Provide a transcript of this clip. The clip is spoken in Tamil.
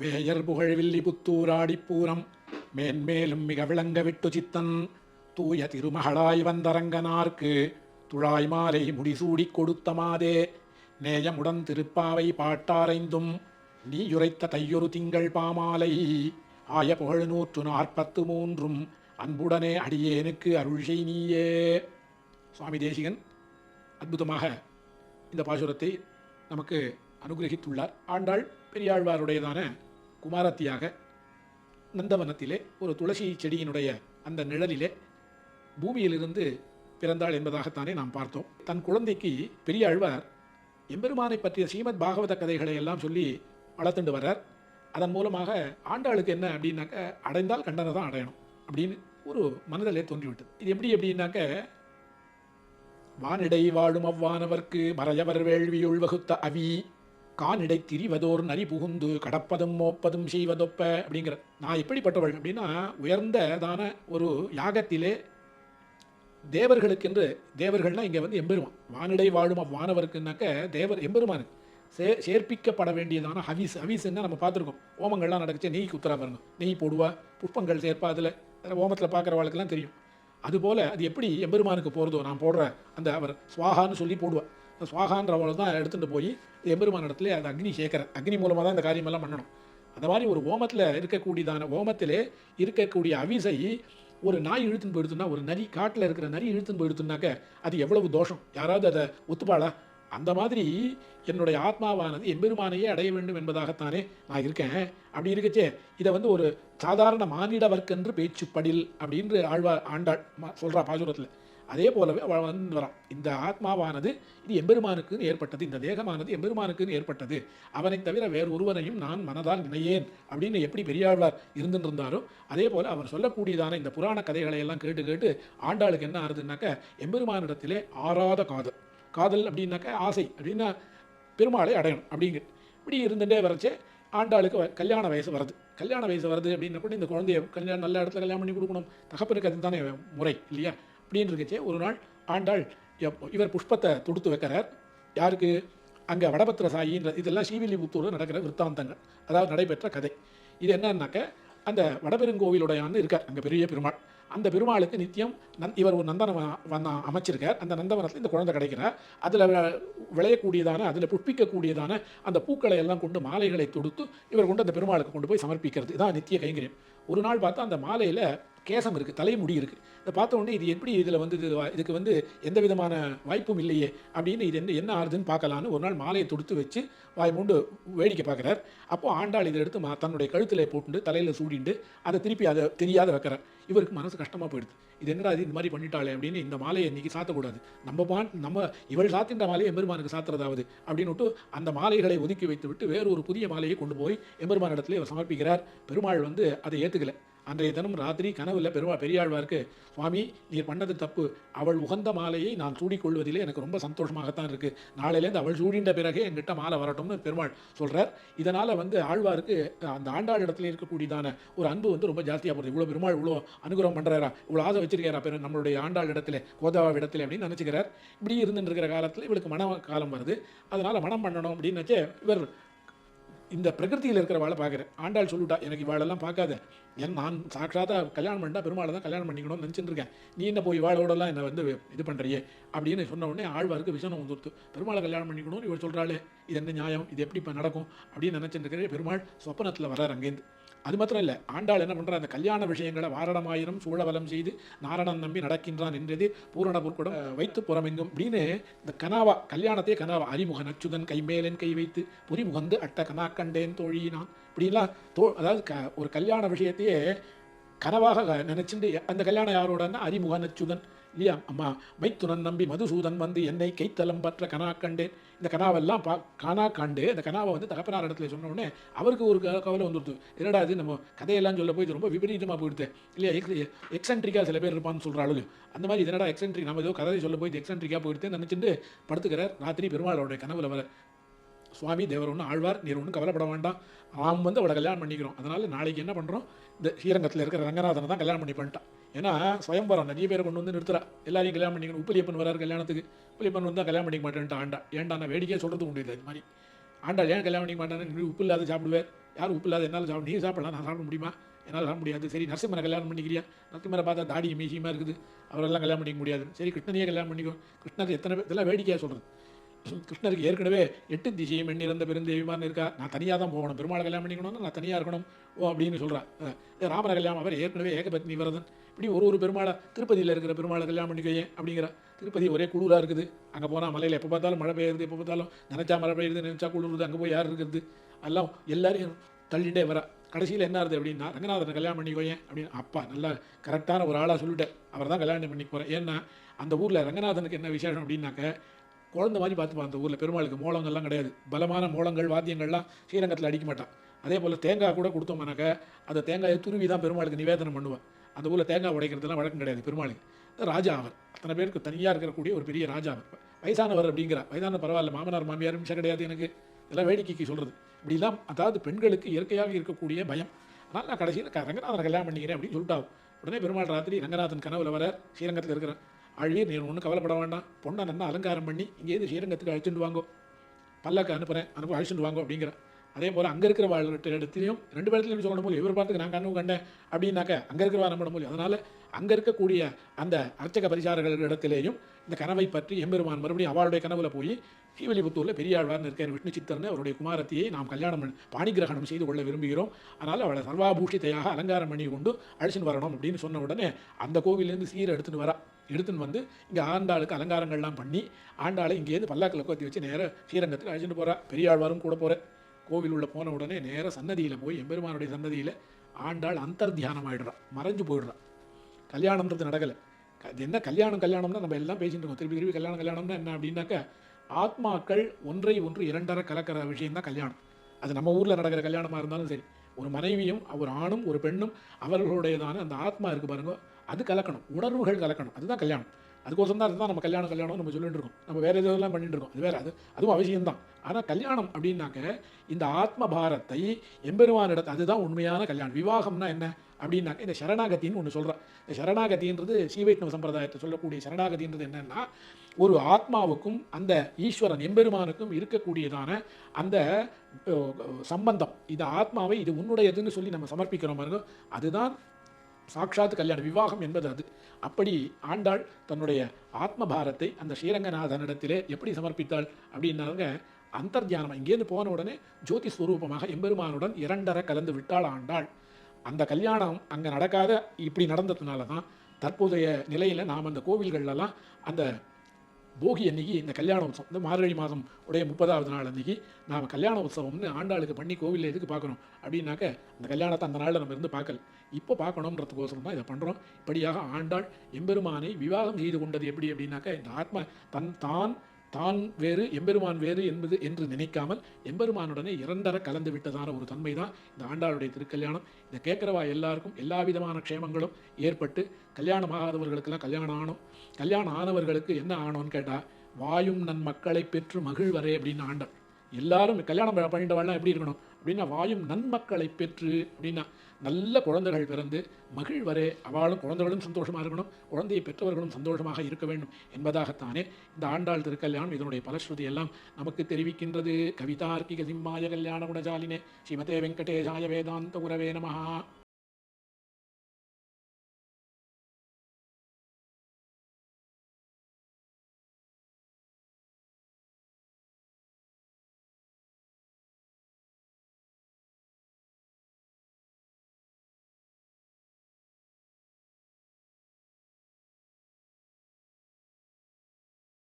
வேயர் புகழ் வில்லி புத்தூராடிப்பூரம் மேன்மேலும் மிக விளங்க விட்டு சித்தன் தூய திருமகளாய் வந்தரங்கனார்க்கு துழாய் மாலை முடிசூடிக் கொடுத்த மாதே நேயமுடன் திருப்பாவை பாட்டாரைந்தும் நீயுரைத்த தையொரு திங்கள் பாமாலை ஆய புகழ் 143 அன்புடனே அடியேனுக்கு அருள் செய் நீயே. சுவாமி தேசிகன் அற்புதமாக இந்த பாசுரத்தை நமக்கு அனுகிரகித்துள்ளார். ஆண்டாள் பெரியாழ்வாருடையதான குமாரத்தியாக நந்தவனத்திலே ஒரு துளசி செடியினுடைய அந்த நிழலிலே பூமியிலிருந்து பிறந்தாள் என்பதாகத்தானே நாம் பார்த்தோம். தன் குழந்தைக்கு பெரியாழ்வார் எம்பெருமானை பற்றிய ஸ்ரீமத் பாகவத கதைகளை எல்லாம் சொல்லி வளர்த்துண்டு வர்றார். அதன் மூலமாக ஆண்டாளுக்கு என்ன அப்படின்னாக்க, அடைந்தால் கண்டனை தான் அடையணும் அப்படின்னு ஒரு மனதிலே தோன்றிவிட்டது. இது எப்படி அப்படின்னாக்க, வானிடை வாழும் அவ்வானவர்க்கு மறையவர் வேள்வியுள் வகுத்த அவி கானிடை திரிவதோர் நரி புகுந்து கடப்பதும் மோப்பதும் செய்வதொப்ப அப்படிங்கிற. நான் எப்படிப்பட்டவள் அப்படின்னா, உயர்ந்ததான ஒரு யாகத்திலே தேவர்களுக்கென்று, தேவர்கள்னா இங்கே வந்து எம்பெருமான், வானிடை வாழும் அவ்வானவருக்குனாக்க தேவர் எம்பெருமானுக்கு சேர்ப்பிக்கப்பட வேண்டியதான ஹவிஸ். ஹவிஸ்ன்னா நம்ம பார்த்துருக்கோம், ஓமங்கள்லாம் நடக்குச்சு, நெய் குத்துறா பாருங்க, நெய் போடுவா, புஷ்பங்கள் சேர்ப்பா, அதில் ஓமத்தில் பார்க்குறவாளுக்கெல்லாம் தெரியும். அதுபோல் அது எப்படி எம்பெருமானுக்கு போகிறதோ, நான் போடுற அந்த அவர் சுவாகான்னு சொல்லி போடுவா, சுவாகான்றவளை தான் எடுத்துகிட்டு போய் எம்பெருமான இடத்துல அந்த அக்னி சேர்க்கிற, அக்னி மூலமாக தான் இந்த காரியமெல்லாம் பண்ணணும். அந்த மாதிரி ஒரு ஓமத்தில் இருக்கக்கூடியதான, ஓமத்திலே இருக்கக்கூடிய அவிசை ஒரு நாய் இழுத்துன்னு போயிடுத்துன்னா, ஒரு நரி, காட்டில் இருக்கிற நரி இழுத்துன்னு போயிடுத்துனாக்க அது எவ்வளவு தோஷம், யாராவது அதை ஒத்துப்பாளா? அந்த மாதிரி என்னுடைய ஆத்மாவானது எம்பெருமானையே அடைய வேண்டும் என்பதாகத்தானே நான் இருக்கேன். அப்படி இருக்கச்சே இதை வந்து ஒரு சாதாரண மானிடவர்க்கென்று பேச்சுப்படில் அப்படின்னு ஆண்டாள் சொல்கிறா பாசுரத்தில். அதே போலவே அவள் வந்து வரான், இந்த ஆத்மாவானது இது எம்பெருமானுக்குன்னு ஏற்பட்டது, இந்த தேகமானது எம்பெருமானுக்குன்னு ஏற்பட்டது, அவனை தவிர வேறு ஒருவரையும் நான் மனதால் நினையேன் அப்படின்னு எப்படி பெரியாழ்வார் இருந்துட்டு இருந்தாரோ, அதே போல் அவர் சொல்லக்கூடியதான இந்த புராண கதைகளை எல்லாம் கேட்டு கேட்டு ஆண்டாளுக்கு என்ன ஆறுதுன்னாக்க, எம்பெருமானிடத்திலே ஆறாத காதல். காதல் அப்படின்னாக்க ஆசை அப்படின்னா பெருமாளை அடையணும் அப்படிங்க. இப்படி இருந்துகிட்டே வரச்சே ஆண்டாளுக்கு கல்யாண வயசு வருது. கல்யாண வயசு வருது அப்படின்னா கூட இந்த குழந்தைய கல்யாணம் நல்ல இடத்துல கல்யாணம் பண்ணி கொடுக்கணும், தகப்பனுக்கு அது தானே முறை இல்லையா? அப்படின்னு இருக்கச்சே ஒரு நாள் ஆண்டாள் இவர் புஷ்பத்தை தொடுத்து வைக்கிறார். யாருக்கு? அங்கே வடபத்திர சாயின்ற, இதெல்லாம் ஸ்ரீவில்லிபுத்தூரில் நடக்கிற விற்த்தாந்தங்கள், அதாவது நடைபெற்ற கதை. இது என்னன்னாக்க, அந்த வடபெருங்கோவிலுடையான்னு இருக்கார் அங்கே பெரிய பெருமாள். அந்த பெருமாளுக்கு நித்தியம் இவர் ஒரு நந்தனம் அமைச்சிருக்கார். அந்த நந்தவனத்தில் இந்த குழந்தை கிடைக்கிறார். அதில் விளையக்கூடியதான, அதில் புஷ்பிக்கக்கூடியதான அந்த பூக்களை எல்லாம் கொண்டு மாலைகளை தொடுத்து இவர் கொண்டு அந்த பெருமாளுக்கு கொண்டு போய் சமர்ப்பிக்கிறது. இதான் நித்திய கைங்கரியம். ஒரு நாள் பார்த்தா அந்த மாலையில் கேசம் இருக்குது, தலைமுடி இருக்குது. இதை பார்த்த உடனே இது எப்படி இதில் வந்து இதுக்கு வந்து எந்த விதமான வாய்ப்பும் இல்லையே அப்படின்னு, இது என்ன ஆறுதுன்னு பார்க்கலான்னு ஒரு நாள் மாலையை தொடுத்து வச்சு வாய் மூண்டு வேடிக்கை பார்க்குறார். அப்போது ஆண்டாள் இதை எடுத்து தன்னுடைய கழுத்தில் போட்டு தலையில் சூடிண்டு அதை திருப்பி அதை தெரியாத வைக்கிறார். இவருக்கு மனசு கஷ்டமாக போயிடுது. இது என்னடா இது இந்த மாதிரி பண்ணிட்டாளே அப்படின்னு, இந்த மாலையை இன்றைக்கி சாத்தக்கூடாது, நம்ம இவள் சாத்தின்ற மாலையை எம்பெருமானுக்கு சாத்துறதாவது அப்படின்னு விட்டு அந்த மாலைகளை ஒதுக்கி வைத்து விட்டு வேறு புதிய மாலையை கொண்டு போய் எம்பெருமான இடத்துல இவர் சமர்ப்பிக்கிறார். பெருமாள் வந்து அதை ஏற்றுக்கலை. அன்றைய தினம் ராத்திரி கனவுல பெரியாழ்வாருக்கு, சுவாமி நீர் பண்ணது தப்பு, அவள் உகந்த மாலையை நான் சூடிக்கொள்வதிலே எனக்கு ரொம்ப சந்தோஷமாகத்தான் இருக்குது, நாளையிலேருந்து அவள் சூடின்ற பிறகே என்கிட்ட மாலை வரட்டும்னு பெருமாள் சொல்கிறார். இதனால் வந்து ஆழ்வாருக்கு அந்த ஆண்டாள் இடத்துல இருக்கக்கூடியதான ஒரு அன்பு வந்து ரொம்ப ஜாஸ்தியாக போகுது. இவ்வளோ பெருமாள் இவ்வளோ அனுகிரகம் பண்ணுறாரா, இவ்வளோ ஆசை வச்சிருக்காரா நம்மளுடைய ஆண்டாள் இடத்துல, கோதாவா இடத்துல அப்படின்னு நினச்சிக்கிறார். இப்படி இருந்துட்டு இருக்கிற காலத்தில் இவளுக்கு மன காலம் வருது. அதனால் மனம் பண்ணணும் அப்படின்னு வச்சு இவர் இந்த பிரகிருத்தியில் இருக்கிறவாளை பார்க்குறேன். ஆண்டாள் சொல்லிவிட்டா, எனக்கு இவாளெல்லாம் பார்க்காத, ஏன்னா நான் சாட்சாத்தா கல்யாணம் பண்ணிட்டா பெருமாளை தான் கல்யாணம் பண்ணிக்கணும்னு நினச்சிட்டு இருக்கேன், நீ என்ன போய் இவாளோடலாம் என்னை வந்து இது பண்ணுறியே அப்படின்னு சொன்ன உடனே ஆழ்வாருக்கு விஷயம் வந்துடுத்து. பெருமாளை கல்யாணம் பண்ணிக்கணும்னு இவர் சொல்கிறாளே, இது என்ன நியாயம், இது எப்படி இப்போ நடக்கும் அப்படின்னு நினச்சிட்டு இருக்கிற பெருமாள் சொப்பனத்தில் வர்றார் அங்கேருந்து. அது மாத்திரம் இல்லை, ஆண்டாள் என்ன பண்ணுறா, அந்த கல்யாண விஷயங்களை வாரணமாயிரம் சூழவலம் செய்து நாரணன் நம்பி நடக்கின்றான் என்றது பூரண பொற்குடம் வைத்து புறமெங்கும் அப்படின்னு இந்த கனாவா, கல்யாணத்தையே கனாவா, அறிமுக நச்சுதன் கைமேலன் கை வைத்து புரிமுகந்து அட்ட கனா கண்டேன் தோழினான் இப்படிலாம் அதாவது ஒரு கல்யாண விஷயத்தையே கனவாக நினைச்சுட்டு, அந்த கல்யாணம் யாரோடன்னா அறிமுக நச்சுதன் இல்லையா, அம்மா மைத்துனன் நம்பி மதுசூதன் வந்து என்னை கைத்தலம் பற்ற கனா கண்டேன். இந்த கனாவெல்லாம் காணா காண்டு அந்த கனாவை வந்து தகப்பனார் இடத்துல சொன்ன உடனே அவருக்கு ஒரு கவலை வந்துடுது. என்னடா இது நம்ம கதையெல்லாம் சொல்ல போய் ரொம்ப விபரீதமாக போயிடுது இல்லையா, எக்ஸென்ட்ரிக்காக சில பேர் இருப்பான்னு சொல்கிறாள். அந்த மாதிரி இதனடா எக்ஸென்ட்ரிக், நம்ம ஏதோ கதையை சொல்ல போய் எக்ஸென்ட்ரிக்காக போயிடுது நினச்சிட்டு படுத்துக்கிறார். ராத்திரி பெருமாளோடைய கனவுல வர, சுவாமி தேவர் ஒன்று ஆழ்வார், நீர் ஒன்றும் கவலைப்பட வேண்டாம், நாம் வந்து அவளை கல்யாணம் பண்ணிக்கிறோம், அதனால் நாளைக்கு என்ன பண்ணுறோம், இந்த ஸ்ரீரங்கத்தில் இருக்கிற ரங்கநாதனை தான் கல்யாணம் பண்ணி பண்ணிட்டான். ஏன்னா ஸ்வயம்பரம் நிறைய பேரை கொண்டு வந்து நிறுத்துறா, எல்லாரையும் கல்யாணம் பண்ணிக்கணும். உப்பிலியப்பன் வராரு கல்யாணத்துக்கு, உப்பிலியப்பன் வந்து கல்யாணம் பண்ணிக்க மாட்டேன்ட்டு ஆண்டா. ஏன்டா நான் வேடிக்கையாக சொல்கிறது உண்டு. இது மாதிரி ஆண்டாள் ஏன் கல்யாணம் பண்ணிக்க மாட்டானு, உப்பு இல்லாத சாப்பிடுவேன், யார் உப்பு இல்லாத என்னால் சாப்பிட, நீ சாப்பிடலாம், நான் சாப்பிட முடியுமா? என்னால் சாப்பிட முடியாது. சரி நரசிம்மரை கல்யாணம் பண்ணிக்கிறியா? நரசிம்மரை பார்த்தா தாடி மீசியமாக இருக்குது, அவரெல்லாம் கல்யாணம் பண்ணிக்க முடியாது. சரி கிருஷ்ணனையே கல்யாணம் பண்ணிக்கோ. கிருஷ்ணர் எத்தனை பேர், இதெல்லாம் வேடிக்கையாக சொல்கிறது. கிருஷ்ணருக்கு ஏற்கனவே 8 திசையும் எண்ணிறந்த பெருந்தேவிமான்னு இருக்கா, நான் தனியாக தான் போகணும், பெருமாளை கல்யாணம் பண்ணிக்கணும்னா நான் தனியாக இருக்கணும் ஓ அப்படின்னு சொல்கிறான். ராமரை கல்யாணம், அவர் ஏற்கனவே ஏகபத்னி விரதன். இப்படி ஒரு பெருமாளை, திருப்பதியில் இருக்கிற பெருமாளை கல்யாணம் பண்ணிக்கோயே அப்படிங்கிறா. திருப்பதி ஒரே குளிராக இருக்குது, அங்கே போனால் மலையில் எப்போ பார்த்தாலும் மழை பெய்யுது, எப்போ பார்த்தாலும் நினச்சா மழை பெய்யுது, நினச்சா குளிருது, அங்கே போய் யார் இருக்கிறது, எல்லாம் எல்லாரையும் தள்ளிட்டே வரா. கடைசியில் என்ன ஆகுது அப்படின்னா, ரங்கநாதனை கல்யாணம் பண்ணிக்கோயேன் அப்படின்னு. அப்பா நல்லா கரெக்டான ஒரு ஆளாக சொல்லிட்டேன், அவர் தான் கல்யாணம் பண்ணி போகிறேன். ஏன்னா அந்த ஊரில் ரங்கநாதனுக்கு என்ன விசேஷம் அப்படின்னாக்க, குழந்தை மாதிரி பார்த்துப்பான். அந்த ஊரில் பெருமாளுக்கு மோளங்கள்லாம் கிடையாது, பலமான மோளங்கள் வாத்தியங்கள்லாம் ஸ்ரீரங்கத்தில் அடிக்க மாட்டான். அதே போல் தேங்காய் கூட கொடுத்தோம்னாக்க அந்த தேங்காயை துருவி தான் பெருமாளுக்கு நிவேதனம் பண்ணுவான். அந்த ஊரில் தேங்காய் உடைக்கிறதுலாம் வழக்கம் கிடையாது பெருமாளுக்கு. ராஜா அவர், அத்தனை பேருக்கு தனியாக இருக்கக்கூடிய ஒரு பெரிய ராஜா அவர். வயசானவர் அப்படிங்கிறா. வயதான பரவாயில்ல, மாமனார் மாமியார் நிமிஷம் கிடையாது எனக்கு, இதெல்லாம் வேடிக்கைக்கு சொல்கிறது. இப்படிலாம் அதாவது பெண்களுக்கு இயற்கையாக இருக்கக்கூடிய பயம். ஆனால் நான் கடைசியில் ரங்கநாதனை கல்யாணம் பண்ணிக்கிறேன் அப்படின்னு சொல்லிட்டாவும். உடனே பெருமாள் ராத்திரி ரங்கநாதன் கனவுல வர, ஸ்ரீரங்கத்தில் இருக்கிற அழகே நீ ஒன்றும் கவலைப்பட வேண்டாம், பொண்ணை நல்லா அலங்காரம் பண்ணி இங்கேருந்து ஸ்ரீரங்கத்துக்கு அழைச்சிட்டு வாங்கோ, பல்லக்கு அனுப்புகிறேன், அழைச்சிட்டு வாங்கோ அப்படிங்கிற. அதே போல் அங்கே இருக்கிற இடத்துலையும் 2 பேர்த்துலையும் சொல்லணும் போது, இவர் பார்த்துக்கு நான் கனவு கண்டேன் அப்படின்னாக்க அங்கே இருக்கிறவா நம்பட முடியும். அதனால் அங்கே இருக்கக்கூடிய அந்த அர்ச்சக பரிசாரர்கள் இடத்திலேயும் இந்த கனவை பற்றி எம்பெருமான் மறுபடியும் அவளுடைய கனவுல போய், ஸ்ரீவில்லிபுத்தூரில் பெரியாழ்வார்னு இருக்கார் விஷ்ணு சித்தர்னு, அவருடைய குமாரத்தியை நாம் கல்யாணம் பாணிகிரகணம் செய்து கொள்ள விரும்புகிறோம், அதனால் அவளை சர்வாபூஷிதையாக அலங்காரம் பண்ணி கொண்டு அழைச்சின்னு வரணும் அப்படின்னு சொன்ன உடனே அந்த கோவிலேருந்து சீரை எடுத்துன்னு வந்து இங்கே ஆண்டாளுக்கு அலங்காரங்கள்லாம் பண்ணி ஆண்டாளை இங்கேருந்து பல்லாக்கில் கோத்தி வச்சு நேராக ஸ்ரீரங்கத்துக்கு அழைச்சிட்டு போகிறா. பெரியாழ்வாரும் கூட போகிற. கோவில் உள்ள போன உடனே நேராக சன்னதியில் போய் எம்பெருமானுடைய சன்னதியில் ஆண்டாள் அந்தர்தியானம் ஆகிடுறான், மறைஞ்சு போயிடுறான். கல்யாணம்ன்றது நடக்கலை. என்ன கல்யாணம்னா நம்ம எல்லாம் பேசிட்டு இருக்கோம், திருப்பி கல்யாணம்னா என்ன அப்படின்னாக்க, ஆத்மாக்கள் ஒன்றை ஒன்று இரண்டரை கலக்கிற விஷயம்தான் கல்யாணம். அது நம்ம ஊரில் நடக்கிற கல்யாணமாக இருந்தாலும் சரி, ஒரு மனைவியும் ஒரு ஆணும் ஒரு பெண்ணும் அவர்களுடையதான அந்த ஆத்மா இருக்குது பாருங்க, அது கலக்கணும், உணர்வுகள் கலக்கணும், அதுதான் கல்யாணம். அதுக்கோசம் தான் அதுதான் நம்ம கல்யாணம் நம்ம சொல்லிட்டு இருக்கோம். நம்ம வேறு எதெல்லாம் பண்ணிட்டு இருக்கோம், அது வேறு, அதுவும் அவசியம்தான். ஆனால் கல்யாணம் அப்படின்னாக்க இந்த ஆத்ம பாரத்தை எம்பெருமானிடத்தை, அதுதான் உண்மையான கல்யாணம். விவாகம்னா என்ன அப்படின்னாக்க, இந்த சரணாகத்தின்னு ஒன்று சொல்கிறேன். இந்த சரணாகதின்றது ஸ்ரீவைஷ்ணவ சம்பிரதாயத்தை சொல்லக்கூடிய சரணாகதின்றது என்னென்னா, ஒரு ஆத்மாவுக்கும் அந்த ஈஸ்வரன் எம்பெருமானுக்கும் இருக்கக்கூடியதான அந்த சம்பந்தம், இந்த ஆத்மாவை இது உன்னுடையதுன்னு சொல்லி நம்ம சமர்ப்பிக்கிறோம் பாருங்க, அதுதான் சாட்சாத் கல்யாணம், விவாகம் என்பது அது. அப்படி ஆண்டாள் தன்னுடைய ஆத்மபாரத்தை அந்த ஸ்ரீரங்கநாதனிடத்திலே எப்படி சமர்ப்பித்தாள் அப்படின்னாங்க, அந்தர்தியானம் இங்கேருந்து போன உடனே ஜோதி ஸ்வரூபமாக எம்பெருமானுடன் இரண்டரை கலந்து விட்டாள் ஆண்டாள். அந்த கல்யாணம் அங்கே நடக்காத இப்படி நடந்ததுனால தான் தற்போதைய நிலையில் நாம் அந்த கோவில்கள்லாம் அந்த போகி அன்னைக்கு இந்த கல்யாண உற்சவம், இந்த மார்கழி மாதம் உடைய 30வது நாள் அன்றைக்கி நாம் கல்யாண உற்சவம்னு ஆண்டாளுக்கு பண்ணி கோவிலில் எதுக்கு பார்க்குறோம் அப்படின்னாக்க, அந்த கல்யாணத்தை அந்த நாளில் நம்ம இருந்து பார்க்கல, இப்போ பார்க்கணுன்றதுக்கோசரம் தான் இதை பண்ணுறோம். இப்படியாக ஆண்டாள் எம்பெருமானை விவாகம் செய்து கொண்டது எப்படி அப்படின்னாக்க, இந்த ஆத்மா தான் வேறு எம்பெருமான் வேறு என்று நினைக்காமல் எம்பெருமானுடனே இரண்டரை கலந்து விட்டதான ஒரு தன்மை தான் இந்த ஆண்டாளுடைய திருக்கல்யாணம். இதை கேட்குறவா எல்லாருக்கும் எல்லா விதமான க்ஷேமங்களும் ஏற்பட்டு, கல்யாணம் ஆகாதவர்களுக்கெல்லாம் கல்யாணம் ஆனவர்களுக்கு என்ன ஆனோன்னு கேட்டால், வாயும் நன் மக்களை பெற்று மகிழ்வரே அப்படின்னு ஆண்டாள். எல்லாரும் கல்யாணம் பண்ணிட்டவாள்லாம் எப்படி இருக்கணும் அப்படின்னா, வாயும் நன்மக்களை பெற்று அப்படின்னா நல்ல குழந்தைகள் பிறந்து மகிழ்வரே, அவளும் குழந்தைகளும் சந்தோஷமாக இருக்கணும், குழந்தையை பெற்றவர்களும் சந்தோஷமாக இருக்க வேண்டும் என்பதாகத்தானே இந்த ஆண்டாள் திருக்கல்யாணம் இதனுடைய பலஸ்ருதி எல்லாம் நமக்கு தெரிவிக்கின்றது. கவிதார்க்கிக சிம்மாய கல்யாண குணஜாலினே ஸ்ரீமதே வெங்கடேஷாய வேதாந்த குரவே நமஹா.